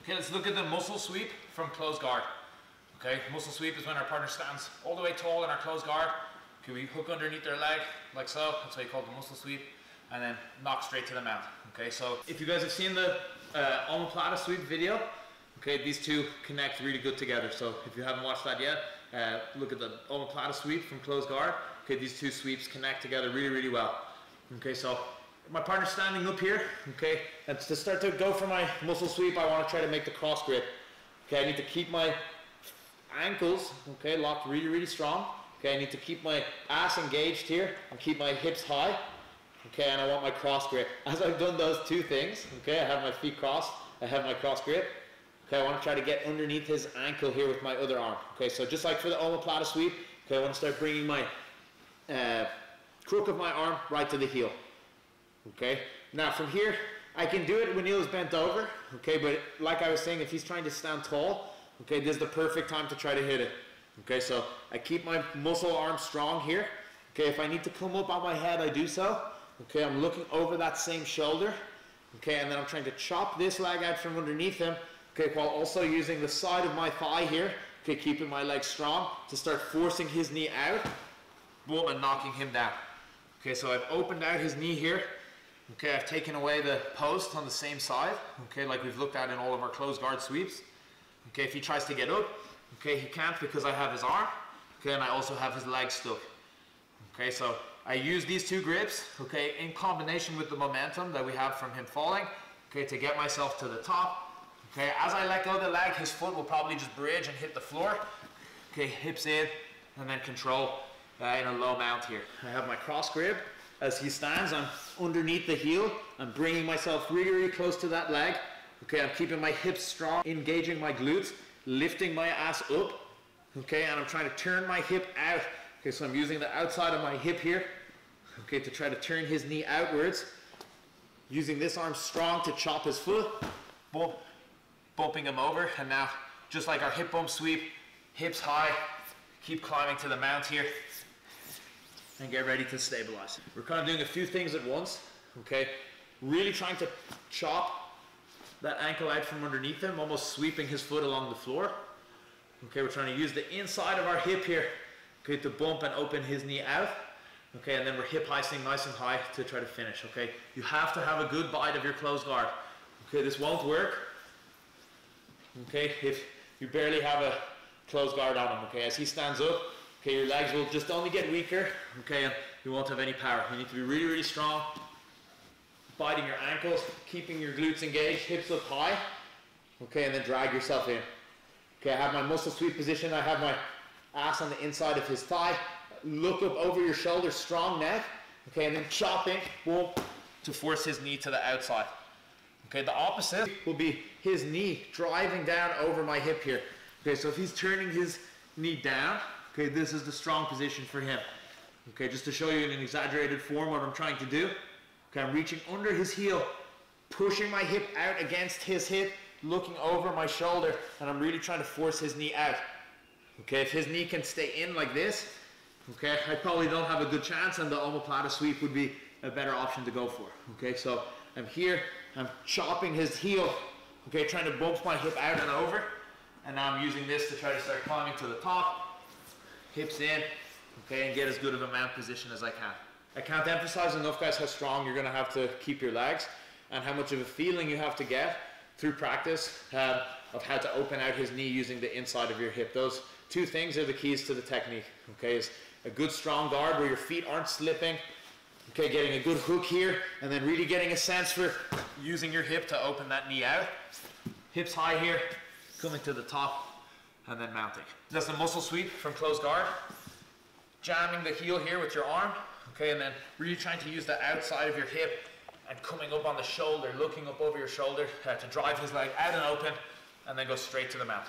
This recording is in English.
Okay, let's look at the muscle sweep from closed guard. Okay, muscle sweep is when our partner stands all the way tall in our closed guard. Okay, we hook underneath their leg, like so. That's why you call it the muscle sweep. And then knock straight to the mount. Okay, so if you guys have seen the omoplata sweep video, okay, these two connect really good together. So if you haven't watched that yet, look at the omoplata sweep from closed guard. Okay, these two sweeps connect together really, really well. Okay, so my partner's standing up here. Okay, and to start to go for my muscle sweep, I want to try to make the cross grip. Okay, I need to keep my ankles, okay, locked really, really strong. Okay, I need to keep my ass engaged here and keep my hips high. Okay, and I want my cross grip. As I've done those two things, okay, I have my feet crossed, I have my cross grip. Okay, I want to try to get underneath his ankle here with my other arm. Okay, so just like for the omoplata sweep, okay, I want to start bringing my crook of my arm right to the heel. Okay, now from here, I can do it when Neil is bent over. Okay, but like I was saying, if he's trying to stand tall, okay, this is the perfect time to try to hit it. Okay, so I keep my muscle arm strong here. Okay, if I need to come up on my head, I do so. Okay, I'm looking over that same shoulder. Okay, and then I'm trying to chop this leg out from underneath him. Okay, while also using the side of my thigh here. Okay, keeping my leg strong to start forcing his knee out. Boom, and knocking him down. Okay, so I've opened out his knee here. Okay, I've taken away the post on the same side. Okay, like we've looked at in all of our closed guard sweeps. Okay, if he tries to get up, okay, he can't because I have his arm. Okay, and I also have his leg stuck. Okay, so I use these two grips, okay, in combination with the momentum that we have from him falling, okay, to get myself to the top. Okay, as I let go of the leg, his foot will probably just bridge and hit the floor. Okay, hips in, and then control in a low mount here. I have my cross grip. As he stands, I'm underneath the heel. I'm bringing myself really, really close to that leg. Okay, I'm keeping my hips strong, engaging my glutes, lifting my ass up. Okay, and I'm trying to turn my hip out. Okay, so I'm using the outside of my hip here, okay, to try to turn his knee outwards. Using this arm strong to chop his foot, boom, bumping him over. And now, just like our hip bump sweep, hips high, keep climbing to the mount here, and get ready to stabilize. We're kind of doing a few things at once, okay? Really trying to chop that ankle out from underneath him, almost sweeping his foot along the floor. Okay, we're trying to use the inside of our hip here, okay, to bump and open his knee out. Okay, and then we're hip heisting nice and high to try to finish, okay? You have to have a good bite of your closed guard. Okay, this won't work, okay, if you barely have a closed guard on him, okay? As he stands up, okay, your legs will just only get weaker, okay, and you won't have any power. You need to be really, really strong, biting your ankles, keeping your glutes engaged, hips up high, okay, and then drag yourself in. Okay, I have my muscle sweep position, I have my ass on the inside of his thigh, look up over your shoulder, strong neck, okay, and then chopping, boom, to force his knee to the outside. Okay, the opposite will be his knee driving down over my hip here. Okay, so if he's turning his knee down, okay, this is the strong position for him. Okay, just to show you in an exaggerated form what I'm trying to do. Okay, I'm reaching under his heel, pushing my hip out against his hip, looking over my shoulder, and I'm really trying to force his knee out. Okay, if his knee can stay in like this, okay, I probably don't have a good chance, and the omoplata sweep would be a better option to go for. Okay, so I'm here, I'm chopping his heel, okay, trying to bump my hip out and over, and now I'm using this to try to start climbing to the top, hips in, okay, and get as good of a mount position as I can. I can't emphasize enough, guys, how strong you're going to have to keep your legs, and how much of a feeling you have to get through practice of how to open out his knee using the inside of your hip. Those two things are the keys to the technique, okay, is a good strong guard where your feet aren't slipping, okay, getting a good hook here, and then really getting a sense for using your hip to open that knee out. Hips high here, coming to the top, and then mounting. That's the muscle sweep from closed guard. Jamming the heel here with your arm, okay, and then really trying to use the outside of your hip and coming up on the shoulder, looking up over your shoulder to drive his leg out and open, and then go straight to the mount.